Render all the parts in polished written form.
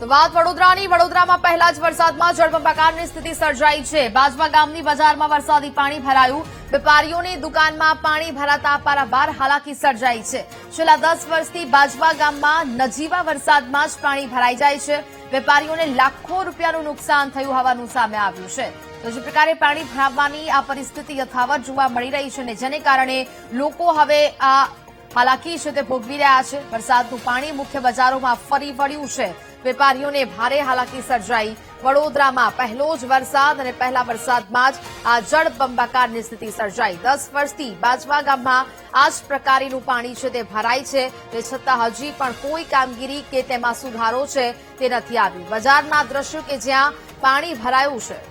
તો વાત વડોદરાની વડોદરામાં પહેલા જ વરસાદમાં જળબંબાકારની સ્થિતિ સર્જાઈ છે। બાજવા ગામની બજારમાં વરસાદી પાણી ભરાયું। વેપારીઓની દુકાનમાં પાણી ભરાતા પારાવાર હાલાકી સર્જાઈ છે। છેલ્લા 10 વર્ષથી બાજવા ગામમાં નજીવા વરસાદમાં જ પાણી ભરાઈ જાય છે। વેપારીઓને લાખો રૂપિયાનું નુકસાન થયું હોવાનું સામે આવ્યું છે। તો જે પ્રકારે પાણી ભરાવાની આ પરિસ્થિતિ યથાવત જોવા મળી રહી છે અને જેને કારણે લોકો હવે આ હાલાકી છે તે ભોગવી રહ્યા છે। વરસાદનું પાણી મુખ્ય બજારોમાં ફરી વળ્યું છે। વેપારીઓને ભારે હાલાકી સર્જાઈ। વડોદરામાં પહેલો જ વરસાદ અને પહેલા વરસાદમાં જ આ જળબંબાકારની સ્થિતિ સર્જાઈ। 10 વર્ષથી બાજવા ગામમાં આ જ પ્રકારનું પાણી છે તે ભરાય છે। તે છતાં હજી પણ કોઈ કામગીરી કે તેમાં સુધારો છે તે નથી આવ્યું। બજારના દ્રશ્યો કે જ્યાં પાણી ભરાયું છે।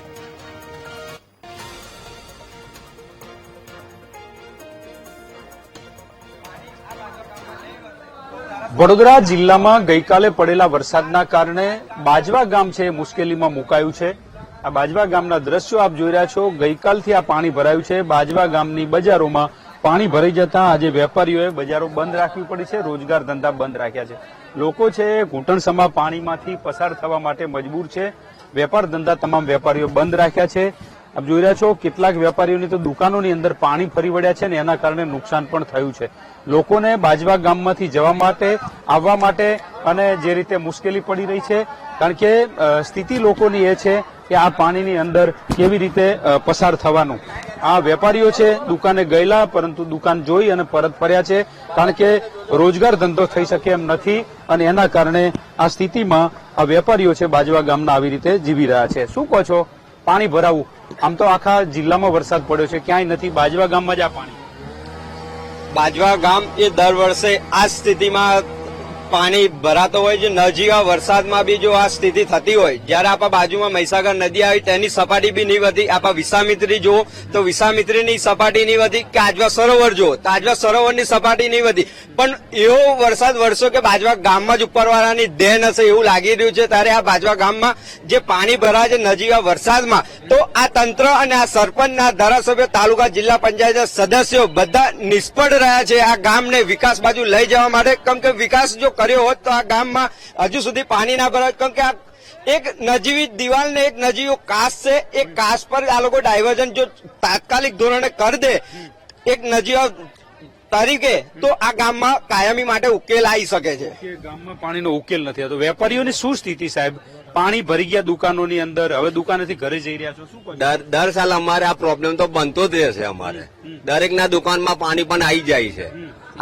વડોદરા જિલ્લામાં ગઈકાલે પડેલા વરસાદના કારણે બાજવા ગામ છે મુશ્કેલીમાં મુકાયું છે। આ બાજવા ગામના દ્રશ્યો આપ જોઈ રહ્યા છો। ગઈકાલથી આ પાણી ભરાયું છે। બાજવા ગામની બજારોમાં પાણી ભરાઈ જતા આજે વેપારીઓએ બજારો બંધ રાખવી પડી છે। રોજગાર ધંધા બંધ રાખ્યા છે। લોકો છે ઘૂંટણસમા પાણીમાંથી પસાર થવા માટે મજબૂર છે। વેપાર ધંધા તમામ વેપારીઓ બંધ રાખ્યા છે। આપ જોઈ રહ્યા છો કેટલાક વેપારીઓની તો દુકાનોની અંદર પાણી ફરી વળ્યા છે અને એના કારણે નુકસાન પણ થયું છે। લોકોને બાજવા ગામમાંથી જવા માટે આવવા માટે અને જે રીતે મુશ્કેલી પડી રહી છે કારણ કે સ્થિતિ લોકોની એ છે કે આ પાણીની અંદર કેવી રીતે પસાર થવાનું। આ વેપારીઓ છે દુકાને ગયેલા પરંતુ દુકાન જોઈ અને પરત ફર્યા છે કારણ કે રોજગાર ધંધો થઈ શકે એમ નથી અને એના કારણે આ સ્થિતિમાં આ વેપારીઓ છે બાજવા ગામના આવી રીતે જીવી રહ્યા છે। શું કહો છો? પાણી ભરાવું આમ તો આખા જિલ્લામાં વરસાદ પડ્યો છે, ક્યાંય નથી, બાજવા ગામમાં જ આ પાણી। બાજવા ગામ એ દર વર્ષે આ સ્થિતિમાં પાણી ભરાતો હોય છે। નજીવા વરસાદમાં બી જો આ સ્થિતિ થતી હોય, જયારે આપણા બાજુમાં મહીસાગર નદી આવી તેની સપાટી બી નહીં વધી। આપણા વિશ્વામિત્રી જુઓ તો વિશ્વામિત્રીની સપાટી નહીં વધી, કે આજવા સરોવર જુઓ તો આજવા સરોવરની સપાટી નહીં વધી। પણ એવો વરસાદ વરસ્યો કે બાજવા ગામમાં જ ઉપરવાળાની દેન હશે એવું લાગી રહ્યું છે। ત્યારે આ બાજવા ગામમાં જે પાણી ભરાય છે નજીવા વરસાદમાં, તો આ તંત્ર અને આ સરપંચના ધારાસભ્ય, તાલુકા જિલ્લા પંચાયતના સદસ્યો બધા નિષ્ફળ રહ્યા છે આ ગામને વિકાસ બાજુ લઈ જવા માટે। કેમ કે વિકાસ જો કર્યો હોત તો આ ગામમાં હજુ સુધી પાણી ના ભરાય। કેમ કે આ એક નજીવી દિવાલ ને એક નજીવો કાસ છે, એ કાસ પર આ લોકો ડાયવર્ઝન જો તાત્કાલિક ધોરણે કરી દે એક નજીવા તરીકે, તો આ ગામમાં કાયમી માટે ઉકેલ આવી શકે છે। ગામમાં પાણીનો ઉકેલ નથી આવતો। વેપારીઓની શું સ્થિતિ સાહેબ? પાણી ભરી ગયા દુકાનોની અંદર, હવે દુકાનેથી ઘરે જઈ રહ્યા છો, શું કહો? દર સાલ અમારે આ પ્રોબ્લેમ તો બનતો જ રહેશે। અમારે દરેકના દુકાનમાં પાણી પણ આવી જાય છે।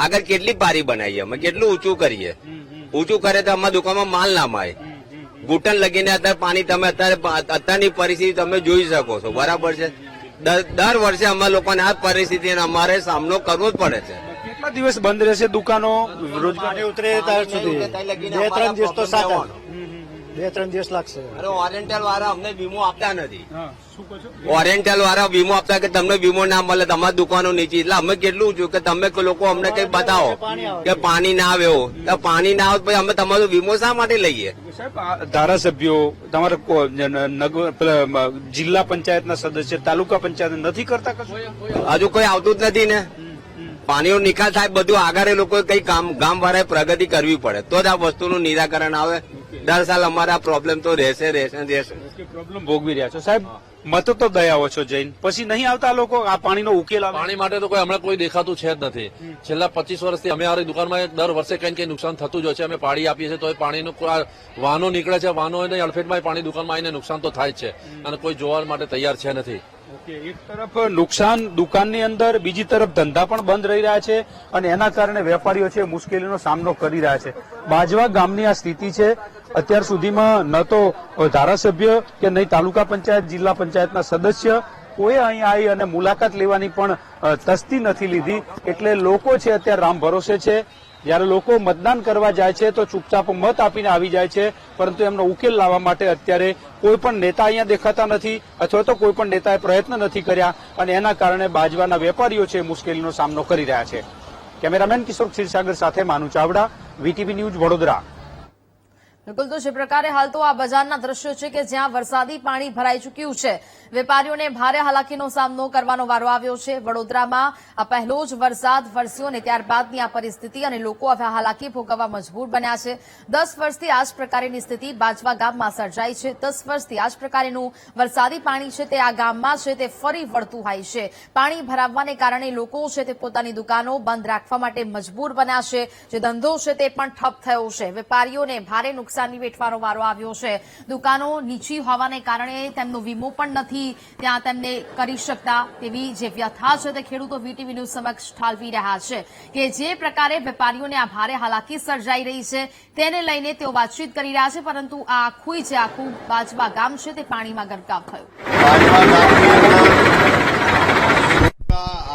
આગળ કેટલી પારી બનાવીએ અમે, કેટલું ઊંચું કરીએ, ઊંચું કરે તો અમારા દુકાનમાં માલ ના માય। ઘૂંટણ લગીને અત્યારે પાણી તમે અત્યારની પરિસ્થિતિ તમે જોઈ શકો છો, બરાબર છે। દર વર્ષે અમારા લોકોને આ પરિસ્થિતિનો અમારે સામનો કરવો જ પડે છે। કેટલા દિવસ બંધ રહેશે દુકાનો? રોજગાર ઉતરે ત્યાં સુધી 2-3 દિવસ તો સાચા, 2-3 દિવસ લાગશે। અરે ઓરિએન્ટલ વાળા અમને વીમો આપતા નથી। ઓરિએન્ટલ વાળા વીમો આપતા કે તમને વીમો ના મળે, તમારી દુકાનો નીચે। એટલે અમે કેટલું છું કે તમે લોકો અમને કઈ બતાવો કે પાણી ના આવ્યો, તો પાણી ના આવે પછી અમે તમારો વીમો શા માટે લઈએ? સાહેબ ધારાસભ્યો, તમારા જિલ્લા પંચાયતના સદસ્ય, તાલુકા પંચાયત નથી કરતા કશું? હજુ કોઈ આવતું જ નથી ને। પાણીનો નિકાલ થાય બધું આગળ એ લોકો કઈ ગામ વાળાએ પ્રગતિ કરવી પડે તો જ આ વસ્તુનું નિરાકરણ આવે। દર સાલ અમારા પ્રોબ્લેમ તો રહેશે। પ્રોબ્લેમ ભોગવી રહ્યા છો સાહેબ। મતો તો દયાઓ છો જૈન, પછી નહીં આવતા લોકો આ પાણીનો ઉકેલ આવે? પાણી માટે તો કોઈ હમણાં કોઈ દેખાતું છે જ નથી। છેલ્લા 25 વર્ષથી અમે અમારી દુકાનમાં દર વર્ષે કઈ કઈ નુકસાન થતું જ હોય છે। અમે પાણી આપીએ છીએ તો એ પાણીનું વાહનો નીકળે છે, વાહનોની અડફેટમાં પાણી દુકાનમાં આવીને નુકસાન તો થાય જ છે અને કોઈ જોવા માટે તૈયાર છે નથી। એક તરફ નુકસાન દુકાનની અંદર, બીજી તરફ ધંધા પણ બંધ રહી રહ્યા છે અને એના કારણે વેપારીઓ છે મુશ્કેલીનો સામનો કરી રહ્યા છે। બાજવા ગામની આ સ્થિતિ છે। અત્યાર સુધીમાં ન તો ધારાસભ્ય કે નહીં તાલુકા પંચાયત, જિલ્લા પંચાયતના સદસ્ય કોઈ અહીં આવી અને મુલાકાત લેવાની પણ તસ્તી નથી લીધી। એટલે લોકો છે અત્યારે રામ ભરોસે છે। જયારે લોકો મતદાન કરવા જાય છે તો ચૂપચાપ મત આપીને આવી જાય છે, પરંતુ એમનો ઉકેલ લાવવા માટે અત્યારે કોઈ પણ નેતા અહીંયા દેખાતા નથી અથવા તો કોઈ પણ નેતાએ પ્રયત્ન નથી કર્યા અને એના કારણે બાજવાના વેપારીઓ છે મુશ્કેલીનો સામનો કરી રહ્યા છે। કેમેરામેન કિશોર ક્ષીરસાગર સાથે માનુ ચાવડા, વીટીવી ન્યૂઝ, વડોદરા। બિલકુલ, તો જે પ્રકારે હાલ તો આ બજારના દ્રશ્યો છે કે જ્યાં વરસાદી પાણી ભરાઈ ચૂક્યું છે, વેપારીઓને ભારે હાલાકીનો સામનો કરવાનો વારો આવ્યો છે. વડોદરામાં આ પહેલો જ વરસાદ વરસ્યો અને ત્યારબાદની આ પરિસ્થિતિ અને લોકો હવે હાલાકી ભોગવવા મજબૂર બન્યા છે. 10 વર્ષથી આ જ પ્રકારની સ્થિતિ બાજવા ગામમાં સર્જાઈ છે. 10 વર્ષથી આ જ પ્રકારનું વરસાદી પાણી છે તે આ ગામમાં છે તે ફરી વળતું હોય છે. પાણી ભરાવવાને કારણે લોકો છે તે પોતાની દુકાનો બંધ રાખવા માટે મજબૂર બન્યા છે. જે ધંધો છે તે પણ ઠપ થયો છે. વેપારીઓને ભારે નુકસાની વેઠવાનો વારો આવ્યો છે. દુકાનો નીચી હોવાને કારણે તેમનો વીમો પણ નથી ત્યાં તેમને કરી શકતા તેવી જે વ્યથા છે તે ખેડૂતો વીટીવી ન્યૂઝ સમક્ષ ઠાલવી રહ્યા છે કે જે પ્રકારે વેપારીઓને આ ભારે હાલાકી સર્જાઈ રહી છે તેને લઈને તેઓ વાતચીત કરી રહ્યા છે. પરંતુ આ આખું બાજવા ગામ છે તે પાણીમાં ગરકાવ થયું.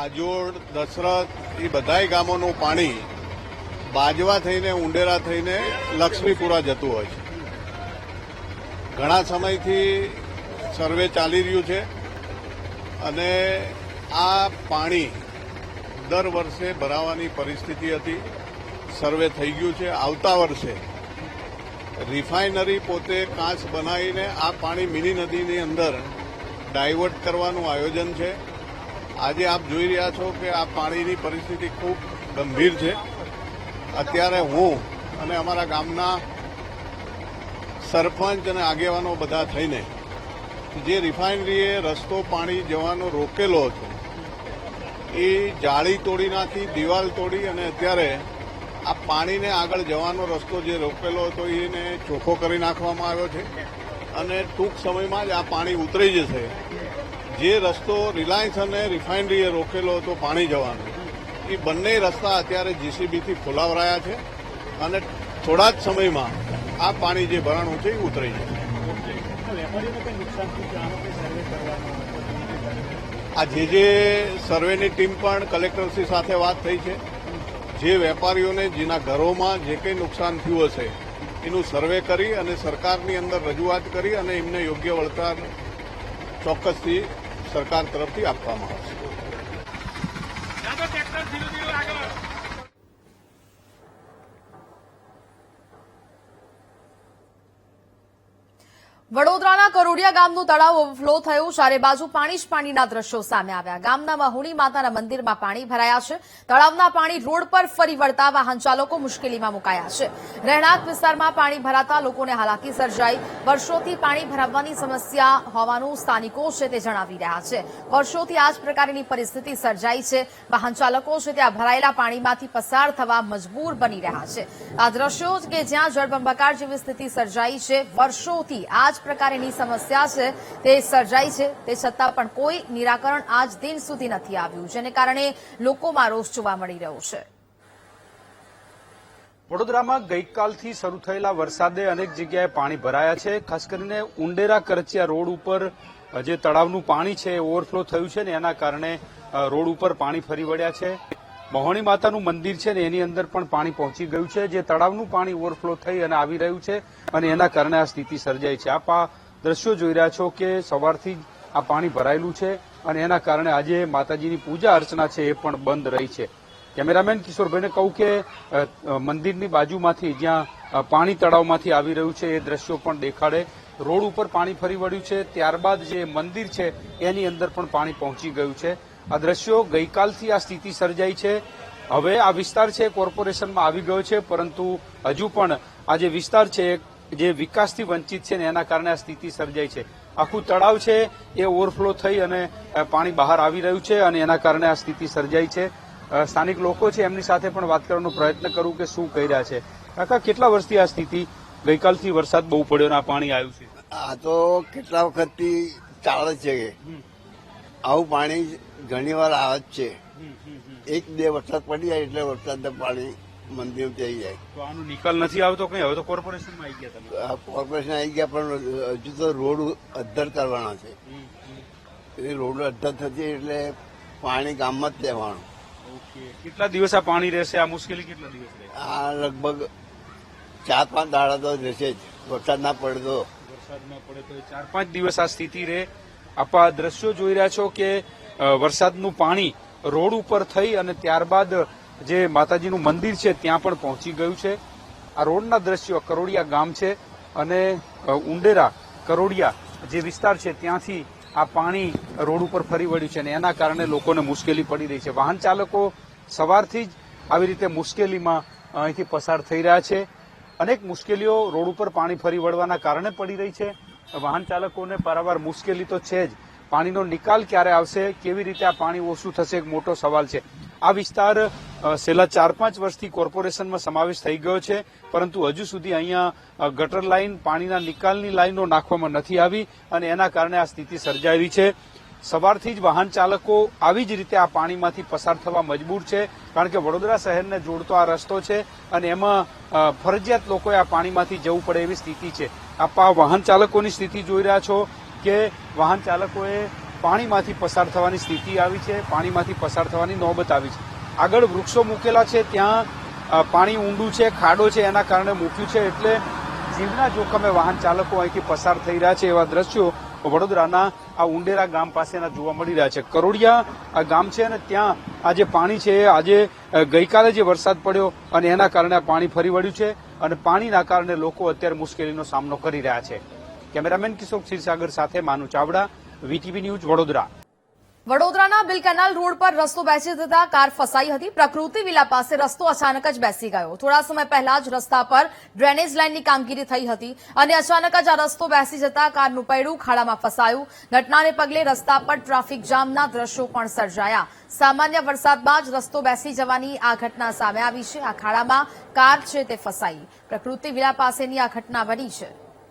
આજોડ, દશરથ એ બધાય ગામોનું પાણી બાજવા થઈને ઉંડેરા થઈને લક્ષ્મીપુરા જતું હોય છે. ઘણા સમયથી સર્વે ચાલી રહ્યું છે અને આ પાણી દર વર્ષે ભરાવાની પરિસ્થિતિ હતી. સર્વે થઈ ગયું છે. આવતા વર્ષે રિફાઇનરી પોતે કાંચ બનાવીને આ પાણી મિની નદીની અંદર ડાયવર્ટ કરવાનું આયોજન છે. આજે આપ જોઈ રહ્યા છો કે આ પાણીની પરિસ્થિતિ ખૂબ ગંભીર છે. અત્યારે હું અને અમારા ગામના સરપંચ અને આગેવાનો બધા થઈને જે રિફાઇનરીએ રસ્તો પાણી જવાનો રોકેલો હતો એ જાળી તોડી નાખી, દિવાલ તોડી અને અત્યારે આ પાણીને આગળ જવાનો રસ્તો જે રોકેલો હતો એને ચોખ્ખો કરી નાખવામાં આવ્યો છે અને ટૂંક સમયમાં જ આ પાણી ઉતરી જશે. જે રસ્તો રિલાયન્સ અને રિફાઇનરીએ રોકેલો હતો પાણી જવાનો, એ બંને રસ્તા અત્યારે જીસીબીથી ખોલાવરાયા છે અને થોડા જ સમયમાં આ પાણી જે ભરાણું છે એ ઉતરી જશે. આ જે સર્વેની ટીમ પણ કલેક્ટરશ્રી સાથે વાત થઈ છે. જે વેપારીઓને જેના ઘરોમાં જે કંઈ નુકસાન થયું હશે એનું સર્વે કરી અને સરકારની અંદર રજૂઆત કરી અને એમને યોગ્ય વળતર ચોક્કસથી સરકાર તરફથી આપવામાં આવશે. વડોદરાના કરોડિયા ગામનું તળાવ ઓવરફ્લો થયું. ચારે બાજુ પાણી જ પાણીના દ્રશ્યો સામે આવ્યા. ગામના મહુણી માતાના મંદિરમાં પાણી ભરાયા છે. તળાવના પાણી રોડ પર ફરી વળતા વાહન ચાલકો મુશ્કેલીમાં મુકાયા છે. રહેણાંક વિસ્તારમાં પાણી ભરાતા લોકોને હાલાકી સર્જાઈ. વર્ષોથી પાણી ભરાવવાની સમસ્યા હોવાનું સ્થાનિકો છે તે જણાવી રહ્યા છે. વર્ષોથી આ જ પ્રકારની પરિસ્થિતિ સર્જાઈ છે. વાહન ચાલકો છે ત્યાં ભરાયેલા પાણીમાંથી પસાર થવા મજબૂર બની રહ્યા છે. આ દ્રશ્યો કે જ્યાં જળબંબાકાર જેવી સ્થિતિ સર્જાઈ છે. વર્ષોથી આ પ્રકારની સમસ્યા છે તે સર્જાઈ છે, તે છતાં પણ કોઈ નિરાકરણ આજ દિન સુધી નથી આવ્યું, જેને કારણે લોકોમાં રોષ જોવા મળી રહ્યો છે. વડોદરામાં ગઈકાલથી શરૂ થયેલા વરસાદે અનેક જગ્યાએ પાણી ભરાયા છે. ખાસ કરીને ઉંડેરા કરચિયા રોડ ઉપર જે તળાવનું પાણી છે એ ઓવરફ્લો થયું છે ને એના કારણે રોડ ઉપર પાણી ફરી વળ્યા છે. મહોણી માતાનું મંદિર છે ને એની અંદર પણ પાણી પહોંચી ગયું છે. જે તળાવનું પાણી ઓવરફ્લો થઈ અને આવી રહ્યું છે અને એના કારણે આ સ્થિતિ સર્જાઈ છે. આપ આ દ્રશ્યો જોઈ રહ્યા છો કે સવારથી જ આ પાણી ભરાયેલું છે અને એના કારણે આજે માતાજીની પૂજા અર્ચના છે એ પણ બંધ રહી છે. કેમેરામેન કિશોરભાઈને કહું કે મંદિરની બાજુમાંથી જ્યાં પાણી તળાવમાંથી આવી રહ્યું છે એ દ્રશ્યો પણ દેખાડે. રોડ ઉપર પાણી ફરી વળ્યું છે. ત્યારબાદ જે મંદિર છે એની અંદર પણ પાણી પહોંચી ગયું છે. આ દ્રશ્યો ગઈકાલથી આ સ્થિતિ સર્જાઈ છે. હવે આ વિસ્તાર છે કોર્પોરેશનમાં આવી ગયો છે, પરંતુ હજુ પણ આ જે વિસ્તાર છે જે વિકાસથી વંચિત છે ને એના કારણે આ સ્થિતિ સર્જાઈ છે. આખું તળાવ છે એ ઓવરફ્લો થઈ અને પાણી બહાર આવી રહ્યું છે અને એના કારણે આ સ્થિતિ સર્જાઈ છે. સ્થાનિક લોકો છે એમની સાથે પણ વાત કરવાનો પ્રયત્ન કરું કે શું કહી રહ્યા છે. કાકા, કેટલા વર્ષથી આ સ્થિતિ, ગઈકાલથી વરસાદ બહુ પડ્યો અને આ પાણી આવ્યું છે? આ તો કેટલા વખતથી ચાલે છે કે આવું પાણી ઘણી વાર આવે જ છે. 1-2 વરસાદ પડી જાય એટલે વરસાદનું પાણી મંદિર થઈ જાય. તો આનો નિકાલ નથી આવતો કઈ? હવે તો કોર્પોરેશનમાં આવી ગયા તમે? કોર્પોરેશન આવી ગયા પણ હજુ તો રોડ અદ્ધર કરવાના છે. એ રોડ અદ્ધર થતી એટલે પાણી ગામમાં જ રહેવાનું. કેટલા દિવસ આ પાણી રહેશે? આ મુશ્કેલી કેટલા દિવસ રહે? આ લગભગ 4-5 દાડા તો રહેશે જ. વરસાદ ના પડે તો 4-5 દિવસ આ સ્થિતિ રહે. આપ આ દ્રશ્યો જોઈ રહ્યા છો કે વરસાદનું પાણી રોડ ઉપર થઈ અને ત્યારબાદ જે માતાજીનું મંદિર છે ત્યાં પણ પહોંચી ગયું છે. આ રોડના દ્રશ્યો કરોડિયા ગામ છે અને ઉંડેરા કરોડિયા જે વિસ્તાર છે ત્યાંથી આ પાણી રોડ ઉપર ફરી વળ્યું છે અને એના કારણે લોકોને મુશ્કેલી પડી રહી છે. વાહન ચાલકો સવારથી જ આવી રીતે મુશ્કેલીમાં અહીંથી પસાર થઈ રહ્યા છે. અનેક મુશ્કેલીઓ રોડ ઉપર પાણી ફરી વળવાના કારણે પડી રહી છે. વાહન ચાલકોને પારાવાર મુશ્કેલી તો છે જ. પાણીનો નિકાલ ક્યારે આવશે, કેવી રીતે આ પાણી ઓછું થશે, એક મોટો સવાલ છે. આ વિસ્તાર છેલ્લા 4-5 વર્ષથી કોર્પોરેશનમાં સમાવેશ થઈ ગયો છે, પરંતુ હજુ સુધી અહીંયા ગટર લાઇન, પાણીના નિકાલની લાઇનો નાખવામાં નથી આવી અને એના કારણે આ સ્થિતિ સર્જાવી છે. સવારથી જ વાહન ચાલકો આવી જ રીતે આ પાણીમાંથી પસાર થવા મજબૂર છે, કારણ કે વડોદરા શહેરને જોડતો આ રસ્તો છે અને એમાં ફરજિયાત લોકોએ આ પાણીમાંથી જવું પડે એવી સ્થિતિ છે. આપ આ વાહન ચાલકોની સ્થિતિ જોઈ રહ્યા છો કે વાહન ચાલકોએ પાણીમાંથી પસાર થવાની સ્થિતિ આવી છે, પાણીમાંથી પસાર થવાની નોબત આવી છે. આગળ વૃક્ષો મૂકેલા છે, ત્યાં પાણી ઊંડું છે, ખાડો છે, એના કારણે મૂક્યું છે, એટલે જીવના જોખમે વાહન ચાલકો અહીંથી પસાર થઈ રહ્યા છે. એવા દ્રશ્યો વડોદરાના આ ઉંડેરા ગામ પાસેના જોવા મળી રહ્યા છે. કરોડિયા આ ગામ છે અને ત્યાં આ જે પાણી છે આજે ગઈકાલે જે વરસાદ પડ્યો અને એના કારણે આ પાણી ફરી વળ્યું છે અને પાણીના કારણે લોકો અત્યારે મુશ્કેલીનો સામનો કરી રહ્યા છે. કેમેરામેન કિશોર ક્ષીરસાગર સાથે માનુ ચાવડા, વીટીવી ન્યૂઝ, વડોદરા. વડોદરાના બિલ કેનાલ રોડ પર રસ્તો બેસી જતા કાર ફસાઈ હતી. પ્રકૃતિ વિલા પાસે રસ્તો અચાનક જ બેસી ગયો. થોડા સમય પહેલા જ રસ્તા પર ડ્રેનેજ લાઇનની કામગીરી થઈ હતી અને અચાનક જ આ રસ્તો બેસી જતા કારનું પૈડું ખાડામાં ફસાયું. ઘટનાને પગલે રસ્તા પર ટ્રાફિક જામના દ્રશ્યો પણ સર્જાયા. સામાન્ય વરસાદમાં જ રસ્તો બેસી જવાની આ ઘટના સામે આવી છે. આ ખાડામાં કાર છે તે ફસાઈ. પ્રકૃતિ વિલા પાસેની આ ઘટના બની છે.